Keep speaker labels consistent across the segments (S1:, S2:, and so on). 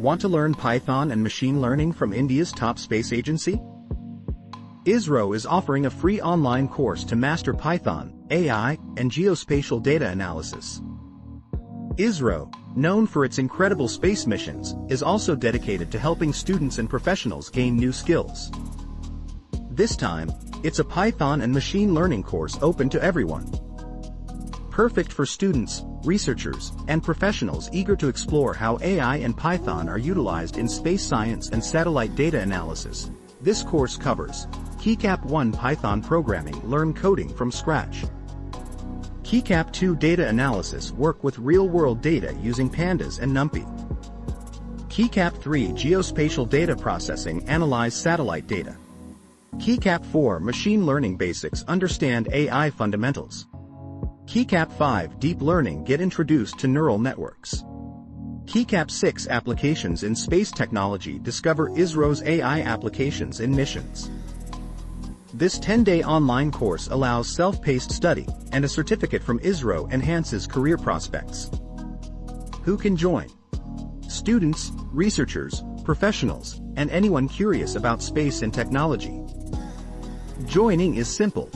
S1: Want to learn Python and machine learning from India's top space agency? ISRO is offering a free online course to master Python, AI, and geospatial data analysis. ISRO, known for its incredible space missions, is also dedicated to helping students and professionals gain new skills. This time, it's a Python and machine learning course open to everyone. Perfect for students, researchers, and professionals eager to explore how AI and Python are utilized in space science and satellite data analysis. This course covers KeyCap 1 Python programming, learn coding from scratch. KeyCap 2 data analysis, work with real-world data using pandas and NumPy. KeyCap 3 geospatial data processing, analyze satellite data. KeyCap 4 machine learning basics, understand AI fundamentals. KeyCap 5 deep learning, get introduced to neural networks. KeyCap 6 applications in space technology, discover ISRO's AI applications in missions. This 10-day online course allows self-paced study, and a certificate from ISRO enhances career prospects. Who can join? Students, researchers, professionals, and anyone curious about space and technology. Joining is simple.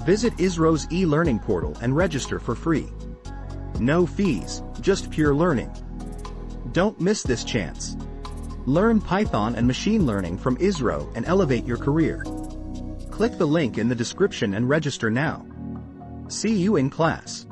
S1: Visit ISRO's e-learning portal and register for free. No fees, just pure learning. Don't miss this chance. Learn Python and machine learning from ISRO and elevate your career. Click the link in the description and register now. See you in class.